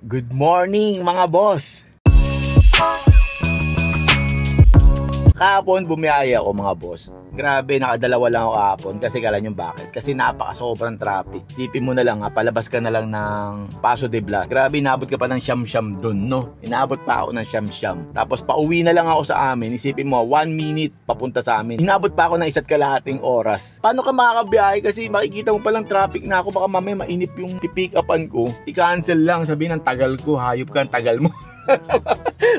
Good morning mga boss! Kahapon bumiyaya ako mga boss. Grabe, nakadalawa lang ako kahapon. Kasi kala nyo bakit? Kasi napaka-sobrang traffic. Sipin mo na lang palabas ka na lang ng Paso de Blas. Grabe, inaabot ka pa ng siyam-siyam dun, no? Inaabot pa ako ng siyam-siyam. Tapos pauwi na lang ako sa amin. Isipin mo, 1 minute papunta sa amin. Inaabot pa ako ng 1.5 oras. Paano ka makakabiyahe? Kasi makikita mo palang traffic na ako. Baka mamaya mainip yung pipick upan ko. I-cancel lang. Sabihin ng tagal ko. Hayop ka, ang tagal mo.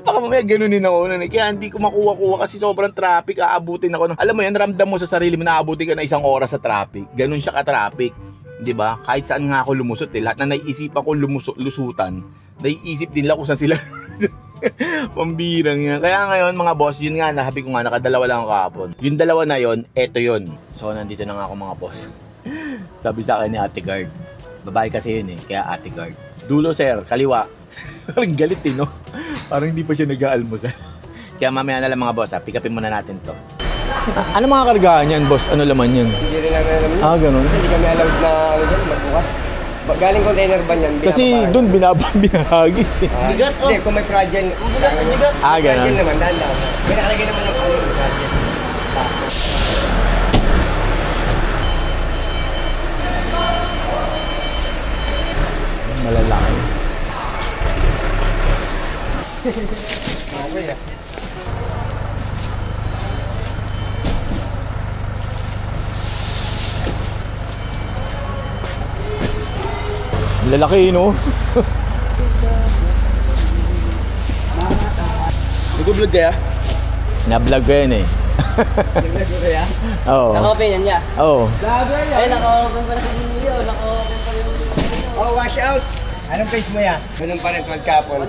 Baka mamaya ganunin ako nun. Kaya hindi ko makuha-kuha kasi sobrang traffic. Aabutin ako ng, alam mo yan, ramdam mo sa sarili mo na aabutin ka na 1 oras sa traffic. Ganun siya ka-traffic, di ba? Kahit saan nga ako lumusot lahat na naiisipan ko lusutan, naiisip din lang kung saan sila. Pambirang yan. Kaya ngayon mga boss, yun nga, nahabi ko nga, nakadalawa lang ako kahapon. Yung dalawa na yon, eto yun. So nandito na nga ako mga boss. Sabi sa akin ni Ate Guard, babae kasi yun kaya Ate Guard. Dulo sir, kaliwa. Parang galit no? Parang hindi pa siya nag-aalmusal. Kaya mamaya na lang mga boss, pick upin muna natin to. Ano mga kargahan yan boss? Ano laman yan? Hindi rin namin alam yun. Ganun? Kasi hindi kami allowed na magbukas. Galing container ban yan. Kasi doon binahagis Bigat oh! Hindi, kung may fragile. Bigat, bigat. Ganun? Fragile naman, dahan-dahan. May nakalagay naman yung fragile. Malalaki. Okay ah. Lalaki no? Nag-vlog kaya? Na-vlog ko yan Nag-vlog ko kaya? Oo. Naka-open yan niya? Oo. Vlogger yan! Ay, naka-open pa na sa video. Naka-open pa yung video. Oh, wash out! Anong page mo yan? Ganun pa rin tuwag kapon.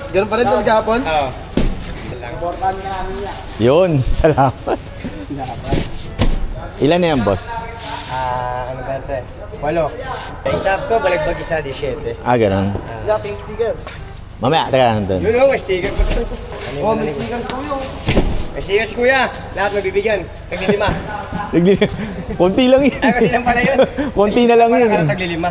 Ganun pa rin tuwag kapon? Oo. Importante namin yan. Yun, salamat. Ilan na yan boss? Ano ba ito eh? 8. Ay, sakto, balagbag isa, 17. Ganun. Laping sticker. Mamaya, taga lang doon. Yun o, may sticker pa ito. Oh, may sticker po yun. May sticker si kuya. Lahat mabibigyan. Tagli-5. Konti lang yun. Kasi lang pala yun. Konti na lang yun. Parang tagli-5.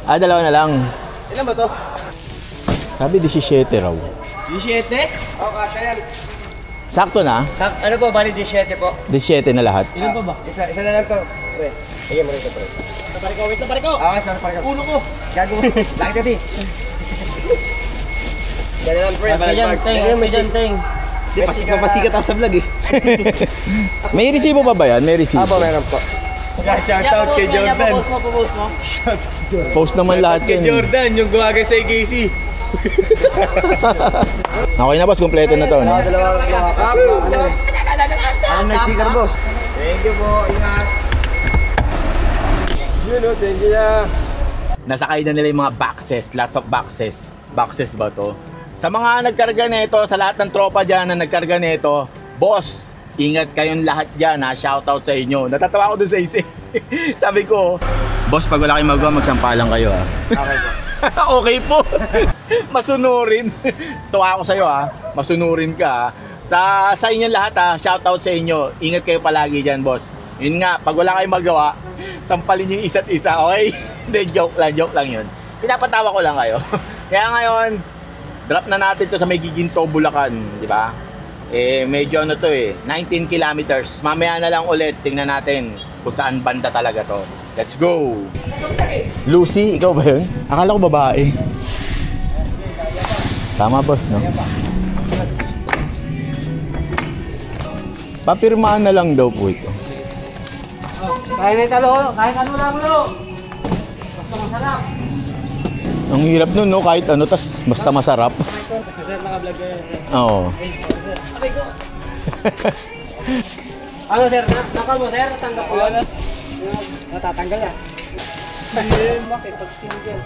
Dalawa na lang. Ilan ba to? Sabi 17 raw. 17? Oo, kasha yan. Sakto na? Ano po, bali 17 po. 17 na lahat. Ilan pa ba? Isa na lang to. Pre, ayun mo rin ito, pre. Pariko, wait na pariko! sorry, pariko. Ulo ko! Gago mo. Laki tati. Yan na lang, pre. Mas ka dyan, Teng. Mas ka dyan, Teng. Di, papasikat ako sa vlog eh. May resibo pa ba yan? May resibo? Meron po. Shoutout kay Jordan. Post mo. Post naman lahat Kay yun. Jordan, yung gumagay sa AKC. Okay na boss, kompleto na to. No? Ano may sticker, boss? Thank you po, ingat. Yun o, thank you na. Nasakay na nila yung mga boxes, lots of boxes. Boxes ba to? Sa mga nagkarga nito, sa lahat ng tropa dyan na nagkarga nito, boss, ingat kayong lahat dyan ha, shoutout sa inyo. Natatawa ko dun sa isa. Sabi ko, boss, pag wala kayong magawa, magsampalang kayo ha. Okay po. Okay po. Masunurin. Tuwa ako sa'yo ha. Masunurin ka ha. Sa inyo lahat ha, shoutout sa inyo. Ingat kayo palagi dyan, boss. Yun nga, pag wala kayong magawa, sampalin yung isa't isa, okay? Hindi, joke lang yun. Pinapatawa ko lang kayo. Kaya ngayon, drop na natin to sa may Giginto, Bulacan, di ba? Medyo 19 kilometers. Mamaya na lang ulit, tingnan natin kung saan banda talaga to. Let's go! Lucy, ikaw ba yun? Akala ko babae. Tama boss, no? Papirmahan na lang daw po ito. Kain na yung talo. Kain ka lang ulo. Basta masarap. Ang hirap nun, no? Kahit ano, tas basta masarap. Sir, naka-vlog kayo. Oo. Aray ko. Ano sir? Nakal mo sir? Natanggap ko yun? Matatanggal na. Bakit? Pag single.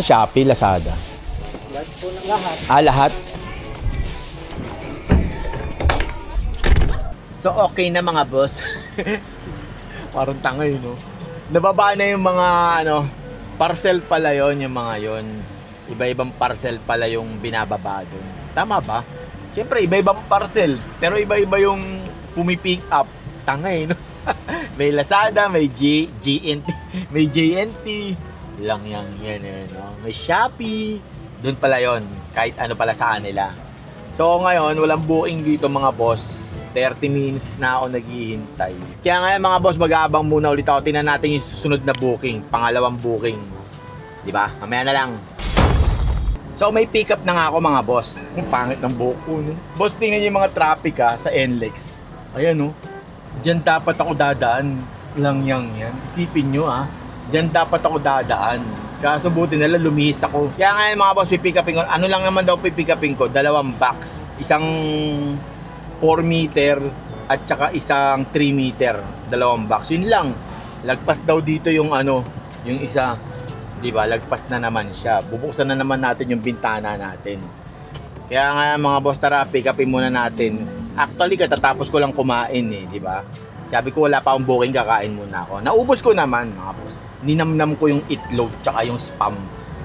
Shopee, Lazada. Lahat. So okay na mga boss. Parang tanga yun, no? Nababa na yung mga Parcel pala yon yung mga yon. Iba-ibang parcel pala yung binababa doon. Tama ba? Siyempre, iba-ibang parcel. Pero iba-iba yung pumipick up. Tangay, no? May Lazada, may GNT, may JNT. Lang yan, no? May Shopee. Doon pala yon. Kahit ano pala sa kanila. So ngayon, walang booking dito mga boss. 30 minutes na ako naghihintay. Kaya ngayon mga boss, mag-aabang muna ulit ako. Tingnan natin yung susunod na booking. Pangalawang booking. Diba? Mamaya na lang. So may pick up na nga ako mga boss. Ang pangit ng buhok ko, no? Boss, tingnan yung mga traffic sa NLEX. Ayan, no? Diyan dapat ako dadaan. Lang yan. Isipin nyo, Diyan dapat ako dadaan. Kaso buti nila lumihis ako. Kaya ngayon mga boss, pipick upin ko. Ano lang naman daw pipick upin ko? 2 box. Isang 4 meter at saka isang 3 meter. 2 box. Yun lang. Lagpas daw dito yung yung isa. Diba? Lagpas na naman siya. Bubuksan na naman natin yung bintana natin. Kaya nga mga boss, tara, pick upin muna natin. Actually, katatapos ko lang kumain diba? Sabi ko wala pa akong booking, kakain muna ako. Naubos ko naman mga boss. Ninamnam ko yung itlog tsaka yung spam.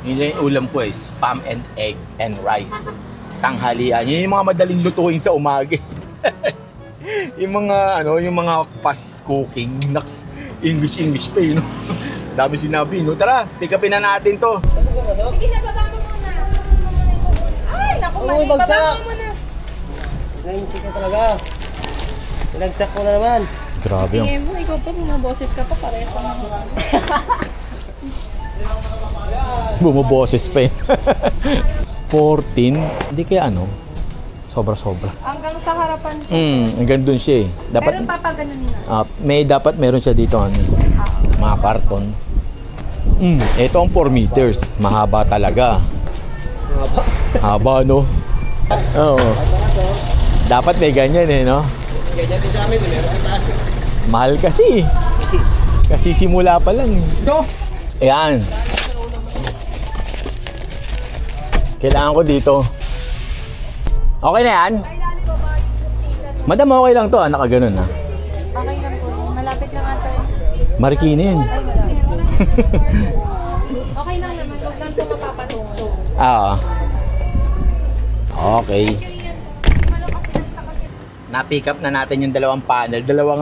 Yun yung ulam ko spam and egg and rice. Tanghalian. Yun yung mga madaling lutuin sa umaga. yung mga fast cooking. Naks, English pa no? Dami sinabi, no? Tara, pick upin na natin to. Sige na, baba mo muna. Ay, naku, mali. Baba mo muna. Nangintik ka talaga. Pinagsak ko na naman. Grabe yung... Tingin mo, ikaw pa, mga boses ka pa, pareho pa naman. Bumuboses pa 14? Hindi kaya sobra-sobra. Hanggang sa harapan siya. Hanggang dun siya Dapat, pero papaganon nila. dapat meron siya dito mga karton. Ito ang 4 meters. Mahaba talaga. Haba, no? Oo. Dapat may ganyan no? Ganyan din sa amin, meron sa taas. Mahal kasi. Kasi simula pa lang. Ayan. Kailangan ko dito. Okay na yan? Madam, okay lang to nakaganon Okay lang po. Malapit lang ata. Marikina yan. Ay, malapit. Okay lang naman. Huwag lang po mapapatungo. Okay. Na-pick up na natin yung 2 panel. Dalawa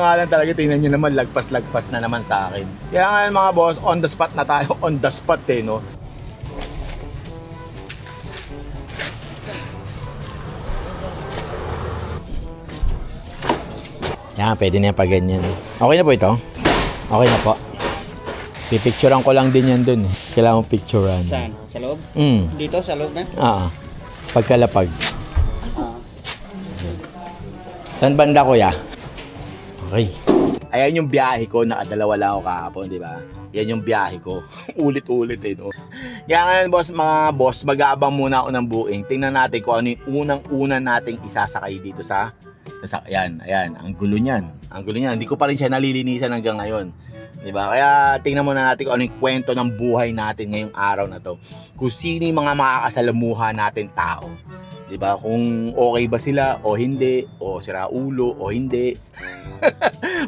nga lang talaga. Tingnan nyo naman, lagpas na naman sa akin. Kaya ngayon mga boss, on the spot na tayo. On the spot no? Yan, pwede na yan pa ganyan. Okay na po ito? Okay na po. Pipicturean ko lang din yan dun. Kailangan mong picturean. Saan? Sa loob? Dito, sa loob na? Pagkalapag. Saan banda, kuya? Okay. Ayan yung biyahe ko. Nakadalawa lang ako kahapon, di ba? Yan yung biyahe ko. Ulit-ulit no? Kaya ngayon, mga boss, mag-aabang muna ako ng booking. Tingnan natin kung ano yung unang-una nating isasakay dito sa sasakyan. Ayan, ang gulo niyan. Hindi ko pa rin siya nalilinisan hanggang ngayon. Diba? Kaya tingnan muna natin kung ano yung kwento ng buhay natin ngayong araw na to. Kung sino yung mga makakasalamuha natin tao. Diba? Kung okay ba sila o hindi, o sira ulo o hindi.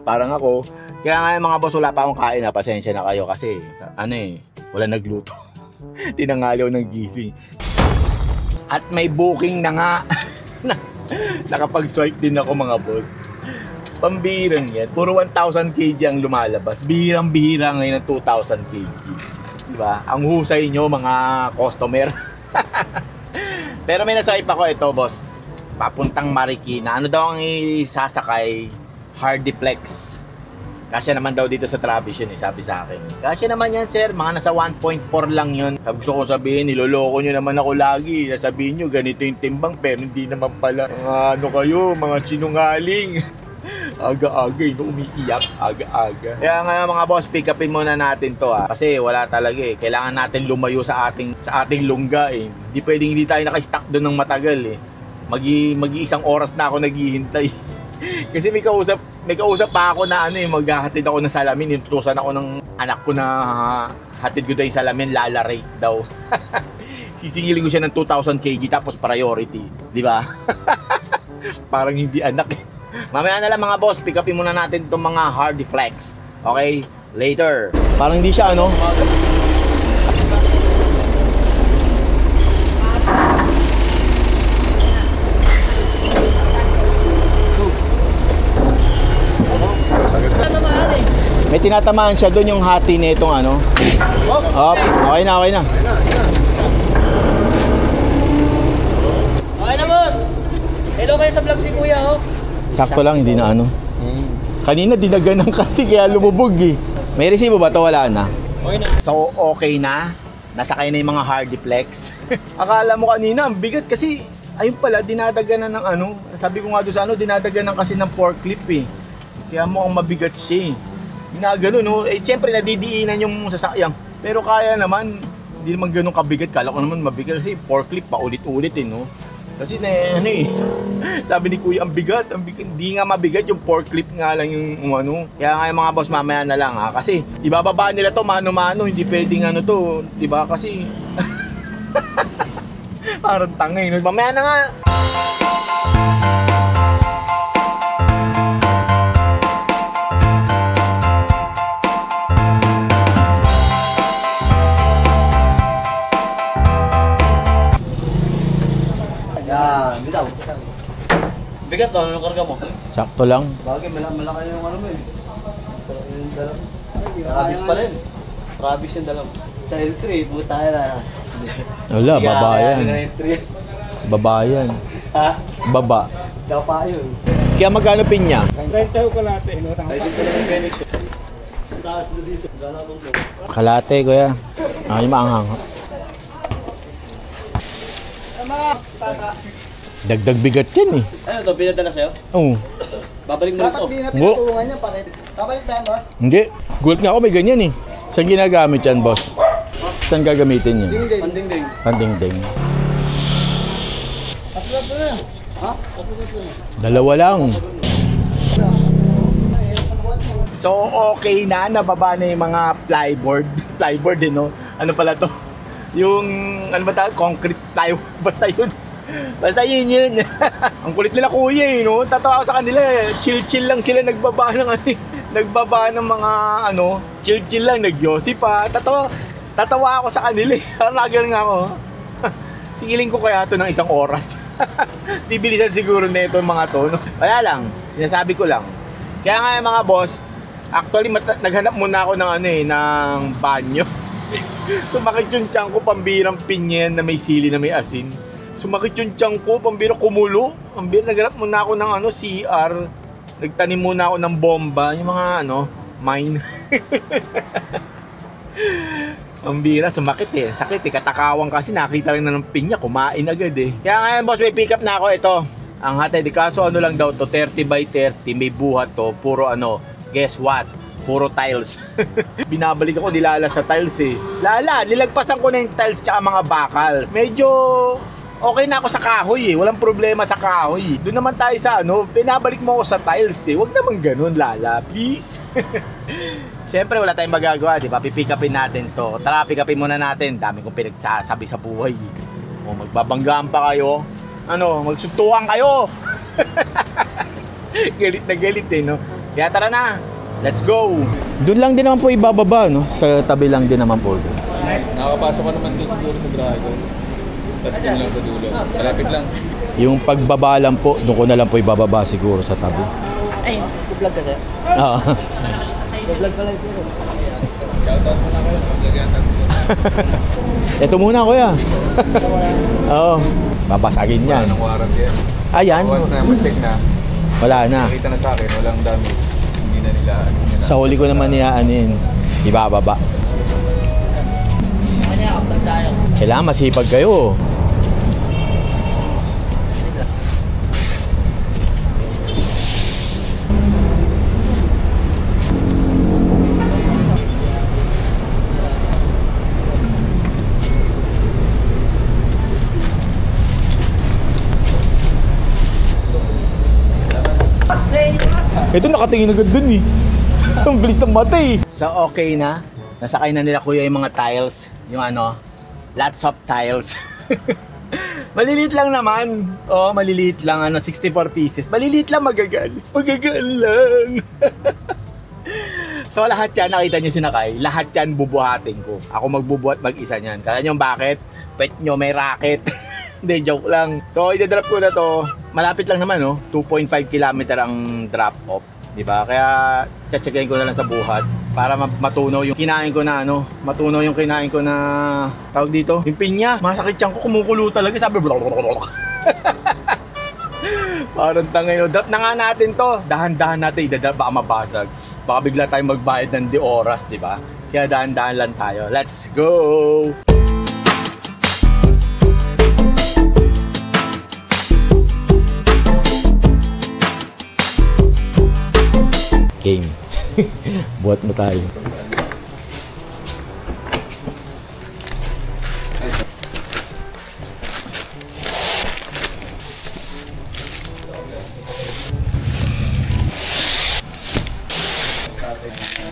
Parang ako. Kaya nga mga boss, wala pa akong kain pasensya na kayo kasi wala nagluto. Tinanghali ako ng gising. At may booking na nga. Nakapag-swipe din ako mga boss. Pambihirang yan. Puro 1,000 kg ang lumalabas. Bihirang-bihira ngayon ng 2,000 kg. Diba? Ang husay nyo mga customer. Pero may naswipe ako ito boss. Papuntang Marikina. Ano daw ang isasakay? Hardiplex. Kasya naman daw dito sa Travis yun sabi sa akin. Kasya naman yan sir, mga nasa 1.4 lang yun. Gusto kong sabihin, niloloko nyo naman ako lagi. Sasabihin nyo, ganito yung timbang, pero hindi naman pala. Kayo, mga sinungaling. Aga-aga, umiiyak, aga-aga. Kaya nga mga boss, pick upin muna natin to kasi wala talaga Kailangan natin lumayo sa ating lungga Hindi pwedeng hindi tayo naka-stuck doon ng matagal Mag-iisang oras na ako naghihintay. Kasi may kausap pa ako na maghahatid ako ng salamin. Inutusan ako ng anak ko na hatid ko daw yung salamin, lalarate daw. Sisingilin ko siya ng 2,000 kg tapos priority, di ba? Parang hindi anak Mamaya na lang mga boss, pick upin muna natin itong mga Hardiflex. Okay? Later. Parang hindi siya ano. May tinatamaan siya doon yung hati nitong ano. Oh, okay na, okay na. Okay na, boss. Hello kayo sa vlog ni Kuya, oh. Sakto lang, hindi na ano. Kanina dinaganan kasi kaya lumubog eh. May resibo ba to? Wala na. Okay na. So okay na. Nasakay na yung mga Hardiplex. Akala mo kanina ang bigat kasi ayun pala dinadaganan ng ano. Sabi ko nga doon sa ano, dinadaganan kasi ng forklift eh. Kaya mo ang mabigat siya eh. Ginagano no. Eh syempre nadidiinan yung sasakyan. Pero kaya naman, hindi naman ganun kabigat. Kala ko naman mabigat kasi forklift pa ulit-ulit eh no. Kasi na ano eh. Sabi ni Kuya, ang bigat. Hindi nga mabigat yung forklift nga lang yung ano. Kaya nga yung mga boss mamaya na lang ha. Kasi ibababa nila to mano-mano. Hindi pwedeng ano to. Diba kasi parang tangay no. Mamaya na nga. Yan, bitaw. Bigat, oh. Anong karga mo? Sakto lang. Bagay, malaki yung ano mo eh. Yung dalam. Travis pa rin. Travis yung dalam. Sa L3, puta na. Wala, baba yan. L3. Baba yan. Ha? Baba. Daw pa yun. Kaya magkano pinya? Renta ko kalate. Ay, dito na yung finish. Taas na dito. Gana mo po. Kalate kuya. Ay, maanghang. Dagdag bigat yan eh. Ano to? Pinadala sa'yo? Oo. Babalik mo Dapat ito. di na pinatulungan niya pare. Babalik tayo ba? Hindi. Gulat nga ako may ganyan eh. Saan ginagamit yan, boss? Saan gagamitin yan? Dingding. Panding-ding. Pandingding. Tatlo na. Ha? Tatlo na. Dalawa lang. So okay na, nababa na yung mga plyboard. Plyboard din no? Ano pala to? Yung, ano ba tawag? Concrete plywood. Basta yun. Basta yun yun. Ang kulit nila kuya eh, no? Tatawa ko sa kanila eh. Chill-chill lang sila nagbaba ng ano eh. Nagbaba ng mga ano, chill-chill lang, nagyosi pa. Tatawa ako sa kanila eh. Parang nagano nga ako. Sigiling ko kaya to ng 1 oras. Bibilisan siguro na ito mga to. No? Wala lang, sinasabi ko lang. Kaya nga mga boss, actually naghanap muna ako ng ano eh, ng banyo. Sumakit yung tiyan ko, pambirang pinyen na may sili na may asin. Sumakit yung tiyan ko, pambirang kumulo. Naghanap muna ako ng ano, CR. Nagtanim muna ako ng bomba, yung mga ano, mine. Ang bira, sumakit eh. Sakit eh. Katakawang kasi nakita lang na ng pinya, kumain agad eh. Kaya ngayon boss, may pick up na ako. Ito, ang hatay. Di kaso ano lang daw to, 30 by 30. May buhat to. Puro ano, guess what? Puro tiles. Binabalik ako nilala sa tiles eh. Nilagpasan ko na yung tiles tsaka mga bakal. Medyo okay na ako sa kahoy eh. Walang problema sa kahoy. Doon naman tayo sa ano, pinabalik mo ako sa tiles eh. Huwag naman ganun, Lala. Please. Siyempre wala tayong magagawa, di ba? Pipick upin natin to. Tara, pick upin muna natin. Dami kong pinagsasabi sa buhay. O, magbabanggaan pa kayo. Ano, magsuntukan kayo. Galit na galit eh, no? Kaya tara na. Let's go. Doon lang din naman po ibababa, no? Sa tabi lang din naman po. Nakakapasok ka naman din siguro sa Dragon. Tapos din lang sa dulo. Malapit lang. Yung pagbaba lang po, doon ko na lang po ibababa siguro sa tabi. Ay, vlog ka sir? Oo. Vlog pala sir. Shoutout muna kayo. Maglagyan tayo. Ito muna, kuya. Oo. Babasagin yan. Anong warranty yan? Ayan. Once na ma-check na, Wala na. nakita na sa akin, walang damage. Hindi na nila. Sa huli ko naman niyaanin, ibababa. Kailangan masipag kayo. Ito nakatingin agad dun eh. Ang bilis ng mata eh. So okay na. Nasakay na nila kuya yung mga tiles. Yung ano, lots of tiles. Maliliit lang naman. Oh, maliliit lang. Ano, 64 pieces. Maliliit lang, magagal. Magagal lang. So lahat yan, nakita nyo sinakay, lahat yan bubuhatin ko. Ako magbubuhat mag-isa niyan. Kala nyo bakit? Pet nyo may racket. Hindi, joke lang. So i-drop ko na to. Malapit lang naman, no? 2.5 km ang drop off. Diba? Kaya tsatsagayin ko na lang sa buhat para matunaw yung kinain ko na matunaw yung kinain ko na tawag dito. Yung pinya, masakit siyang ko, kumukulo talaga. Sabi parang tangay, no? Drop na nga natin to. Dahan-dahan natin idadrop, baka mabasag. Baka bigla tayong magbayad ng di oras, diba? Kaya dahan-dahan lang tayo. Let's go! Game. Buhat mo tayo.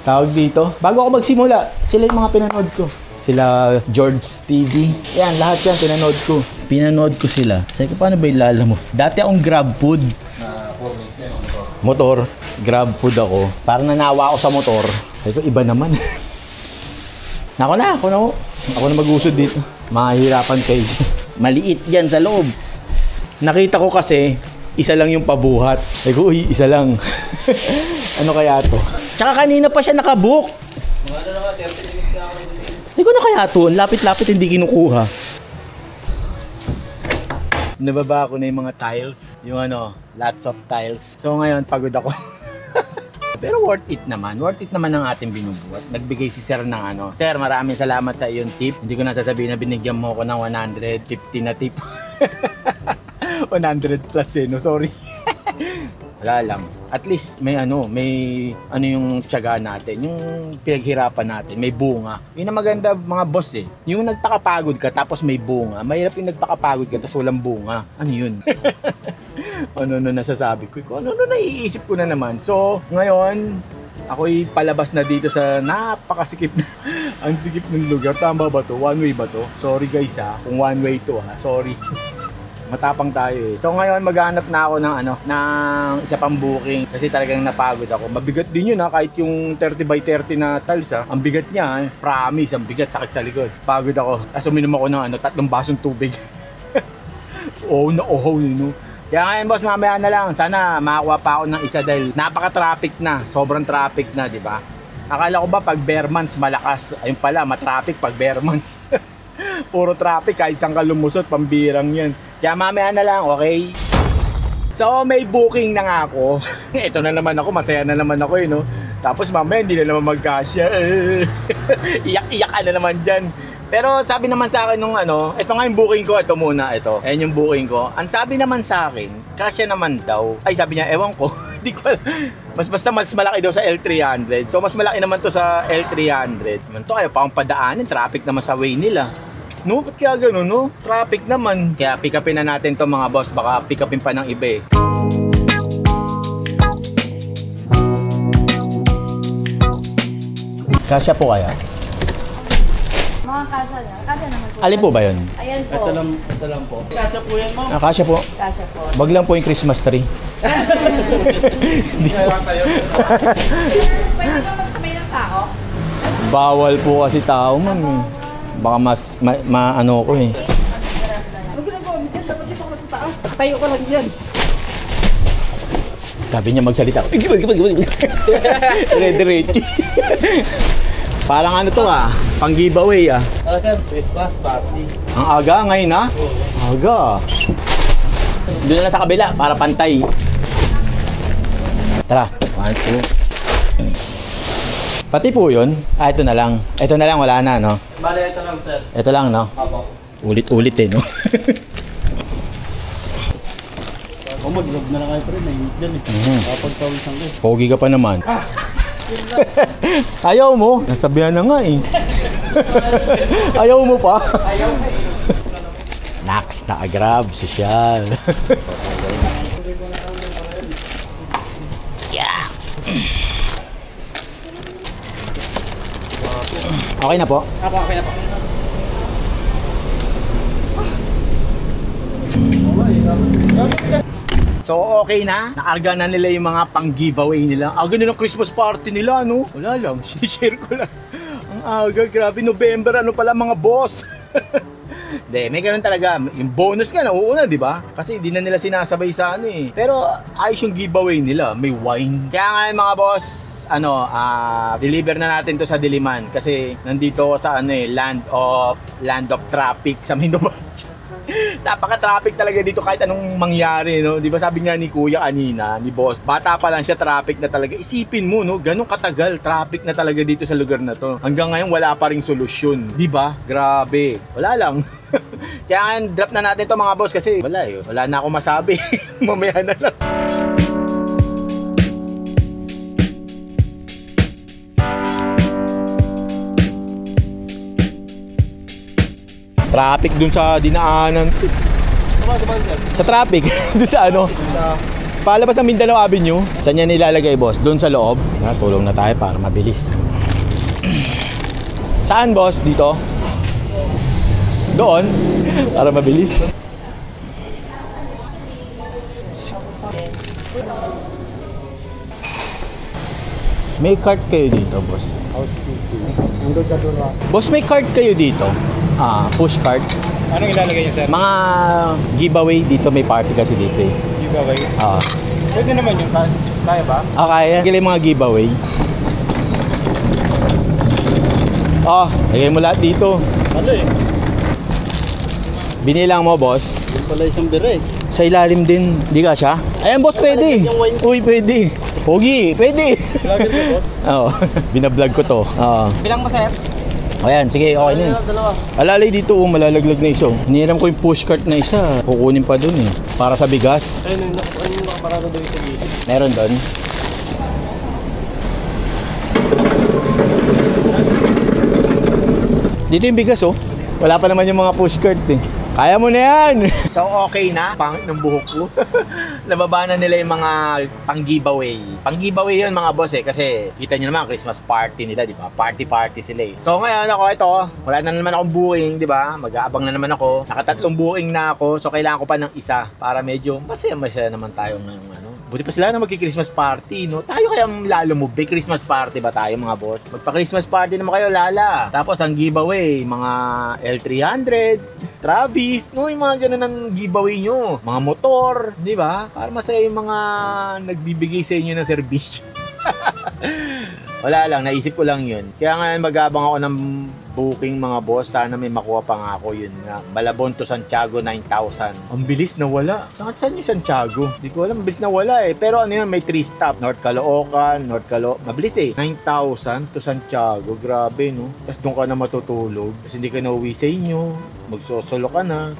Tawag dito. Bago ako magsimula, sila yung mga pinanood ko. Sila George TV. Yan, lahat yan pinanood ko. Pinanood ko sila. Sabi ko, paano ba ilala mo? Dati akong grab food. Motor. Grab food ako. Parang nanawa ako sa motor. Sabi ko, iba naman. Ako na mag-usod dito. Mahihirapan kayo. Maliit yan sa loob. Nakita ko kasi, isa lang yung pabuhat. Sabi ko, uy, isa lang. Ano kaya to? Tsaka kanina pa siya nakabook. Hindi ko na kaya to. Lapit-lapit hindi kinukuha. Nababa ko na yung mga tiles. Yung lots of tiles. So ngayon, pagod ako. Pero worth it naman. Worth it naman ang ating binubuhat. Nagbigay si Sir ng Sir, maraming salamat sa iyong tip. Hindi ko na sasabihin na binigyan mo ko ng 150 na tip. 100 plus no? Sorry. Wala lang. At least may yung tiyaga natin, yung pinaghirapan natin, may bunga. Yun ang maganda mga boss eh. Yung nagpakapagod ka tapos may bunga. Mahirap yung nagpakapagod ka tapos walang bunga. Ano yun? ano nasasabi ko? Ano naiisip ko na naman. So, ngayon, ako'y palabas na dito sa napakasikip na, ang sikip ng lugar. Tama ba to? One way ba to? Sorry guys kung one way to sorry. Matapang tayo eh. So ngayon maghanap na ako ng isa pang booking kasi talagang napagod ako. Mabigat din yun kahit yung 30 by 30 na tiles ang bigat niya promise, ang bigat, sakit sa likod. Pagod ako. Tapos uminom ako ng 3 basong tubig. Kaya ngayon boss, mamaya na lang. Sana makakuha pa ako ng isa dahil napaka-traffic na. Sobrang traffic na, di ba? Akala ko ba pag bare months malakas? Ayun pala, matraffic pag bare months. Puro traffic kahit saan ka lumusot, pambirang yan. Kaya mamaya na lang, okay? So may booking na nga ako. Ito na naman ako, masaya na naman ako no? Tapos mamaya hindi na naman magkasya. Iyak-iyak na naman dyan. Pero sabi naman sa akin nung ito nga yung booking ko, ito muna, ito. Ayan yung booking ko. Ang sabi naman sa akin, kasya naman daw. Ay sabi niya, ewan ko. Hindi ko mas malaki daw sa L300. So mas malaki naman to sa L300. Ito kayo pa ang padaanin, traffic naman sa way nila. No, ba't kaya gano'n, no? Traffic naman. Kaya pick upin na natin to mga boss. Baka pick upin pa ng iba eh. Kasya po kaya? Mga kasya na. Kasya naman po. Alin po ba yun? Ayan po. Ito lang po. Kasya po yan, ma'am. Kasya po. Kasya po. Wag lang po yung Christmas tree. Pwede ba magsamay ng tao? Bawal po kasi tao, ma'am. Baka maano ko eh. Ano ginagawa mo dyan? Dapat dito ko sa taas. Tayo ko lang dyan. Sabi niya magsalita. Red-red. Parang pang giveaway Sir, Christmas party. Ang aga ngayon Aga. Doon na lang sa kabila para pantay. Tara, 1, 2. Pati po yun. Ito na lang. Ito na lang, wala na, no? Bale, ito lang, sir. Ito lang, no? Apo. Ulit-ulit no? Mag-vlog na lang kayo pa rin. Nahimik dyan Kapag-tawisan ko. Pogi ka pa naman. Ayaw mo? Nasabihan na nga eh. Ayaw mo pa? Ayaw ka eh. Nax, naka-grab, sosyal. Yeah. Okay na po? Okay na po. So okay na, nakarga na nila yung mga pang-giveaway nila. Aga nilang Christmas party nila, no? Wala lang, sinishare ko lang. Ang aga, grabe, November, ano pala mga boss. Hindi, may ganun talaga. Yung bonus nga, nauuna, di ba? Kasi hindi na nila sinasabay sa ano eh. Pero ayos yung giveaway nila, may wine. Kaya nga mga boss, deliver na natin to sa Diliman. Kasi nandito ako sa land of traffic sa Mindanao. Napaka-traffic talaga dito kahit anong mangyari, no? Di ba sabi nga ni Kuya kanina, ni Boss, bata pa lang siya, traffic na talaga. Isipin mo, no? Ganong katagal, traffic na talaga dito sa lugar na to. Hanggang ngayon, wala pa ring solusyon. Di ba? Grabe. Wala lang. Kaya drop na natin to mga boss kasi wala eh. Wala na ako masabi. Mamaya na lang. Traffic dun sa dinaanan. Sa traffic, dun sa ano? Palabas ng Mindanao Avenue. Saan yan nilalagay, boss? Dun sa loob. Tulong na tayo para mabilis. Saan, boss? Dito? Doon? Para mabilis. May cart kayo dito, boss? Boss, may cart kayo dito? Push cart. Anong ilalagay niyo, sir? Mga giveaway dito, may party kasi dito eh. Giveaway? Pwede naman yung kaya ba? Kaya. Kaya mga giveaway. Lagay mo lahat dito. Ano eh? Binilang mo, boss. Yung pala isang bire. Sa ilalim din. Di ka siya? Ayan, boss, pwede. Uy, pwede. Pogi, pwede. Vlogger ka, boss? Oo. Binablog ko to. Bilang mo, sir? Ayan, sige, okay na yun. Alalay dito, malalaglag na isa. Hiniram ko yung pushcart na isa. Kukunin pa dun eh. Para sa bigas. Ayun, yung nakaparado doon sa gilid. Meron dun. Dito yung bigas oh. Wala pa naman yung mga pushcart eh. Kaya mo na yan! So okay na, pangit ng buhok ko. Nababa na nila yung mga pang-giveaway. Pang-giveaway yun mga boss eh, kasi kita nyo naman, Christmas party nila, di ba? Party sila eh. So ngayon ako, ito, wala na naman akong booking, di ba? Mag-aabang na naman ako. Nakatatlong booking na ako, so kailangan ko pa ng isa para medyo masaya naman tayo ngayong ano. Buti pa sila na magki-Christmas party, no? Tayo kaya lalo mo, big Christmas party ba tayo mga boss? Magpa-Christmas party naman kayo, lala. Tapos ang giveaway, mga L300, Travis, no? Yung mga ganun ang giveaway nyo. Mga motor, di ba? Para masaya yung mga nagbibigay sa inyo ng serbisyo. Wala lang, naisip ko lang yun. Kaya ngayon mag-abang ako ng booking mga boss. Sana may makuha pa nga ako yun nga. Malabon to Santiago 9,000. Ang bilis na wala. Saan yung Santiago? Di ko alam, mabilis na wala eh. Pero ano yun, may 3 stop. North Caloocan, mabilis eh. 9,000 to Santiago. Grabe no. Tapos doon ka na matutulog. Tapos hindi ka na uwi sa inyo. Magsosolo ka na.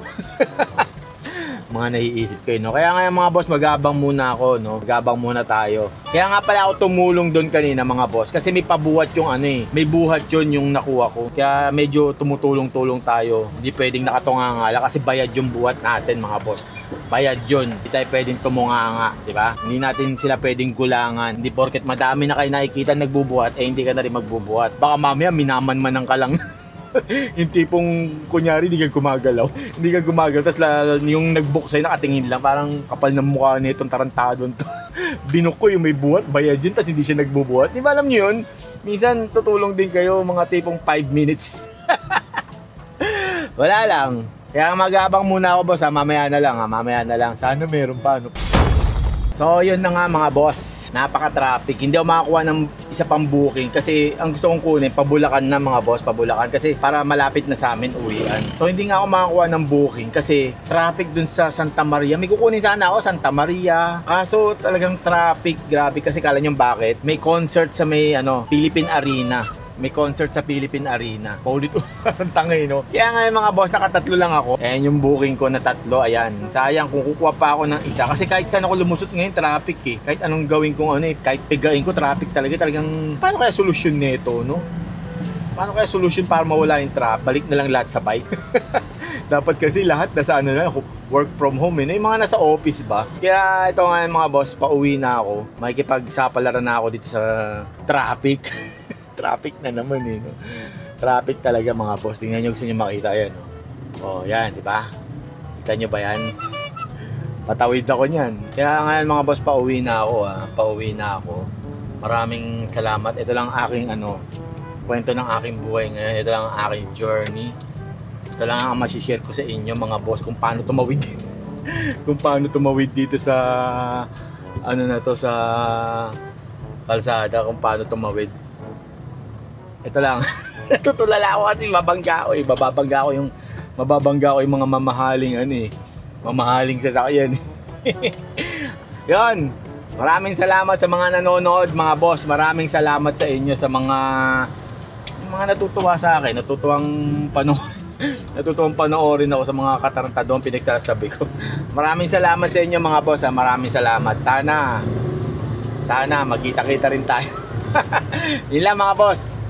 Mga naiisip kayo, no? Kaya nga mga boss, mag-abang muna ako, no? Mag-abang muna tayo. Kaya nga pala ako tumulong doon kanina mga boss. Kasi may pabuhat yung ano eh. May buhat yun yung nakuha ko. Kaya medyo tumutulong-tulong tayo. Hindi pwedeng nakatungangala kasi bayad yung buhat natin mga boss. Bayad yun. Hindi tayo pwedeng tumunganga, di ba? Hindi natin sila pwedeng kulangan. Hindi porket madami na kayo nakikita nagbubuhat, eh hindi ka na rin magbubuhat. Baka mamaya minaman-manang ka lang. Yung tipong kunyari hindi ka gumagalaw, tapos yung nag-book sa'yo nakatingin lang, parang kapal ng mukha nitong tarantadon to. Binuk ko yung may buhat, bayad yun, tapos hindi siya nagbubuhat. Di ba alam nyo yun? Minsan tutulong din kayo mga tipong 5 minutes. Wala lang. Kaya mag-abang muna ako boss, mamaya na lang. Sana meron pa ano. So yun na nga mga boss, napaka-traffic. Hindi ako makakuha ng isa pang booking kasi ang gusto kong kunin pabulakan na mga boss, pabulakan kasi para malapit na sa amin uwian. So hindi nga ako makakuha ng booking kasi traffic dun sa Santa Maria. May kukunin sana ako Santa Maria. Kaso talagang traffic, grabe kasi kala nyo bakit? May concert sa may Philippine Arena. May concert sa Philippine Arena. Paulit ang tangay, no? Kaya nga yung mga boss, nakatatlo lang ako. Ayan yung booking ko na 3. Ayan. Sayang kung kukuha pa ako ng isa. Kasi kahit saan ako lumusot ngayon, traffic eh. Kahit anong gawin kong kahit pigain ko, traffic talaga. Talagang, paano kaya solusyon nito, no? Paano kaya solusyon para mawala yung traffic? Balik na lang lahat sa bike. Dapat kasi lahat nasa work from home eh. Yung mga nasa office ba? Kaya ito nga yung mga boss, pauwi na ako. Makikipagsapalaran na ako dito sa traffic. Traffic na naman eh, no? Traffic talaga mga boss. Tingnan nyo, gusto nyo makita yan, no? Oh, yan, di ba? Kita nyo ba yan? Patawid ako niyan. Kaya ngayon mga boss, pauwi na ako Pauwi na ako. Maraming salamat. Ito lang aking kwento ng aking buhay ngayon. Ito lang ang aking journey. Ito lang ang masishare ko sa inyo mga boss kung paano tumawid dito. Kung paano tumawid dito sa sa kalsada, kung paano tumawid. Ito lang. Natutulala ako kasi mababangga ko yung mga mamahaling mamahaling sasakyan. Yon. Maraming salamat sa mga nanonood mga boss. Maraming salamat sa inyo sa mga natutuwa sa akin, natutuwang panoorin ako sa mga katarantadong pinagsasabi ko. Maraming salamat sa inyo mga boss. Maraming salamat. Sana magkita-kita rin tayo. Yun lang mga boss.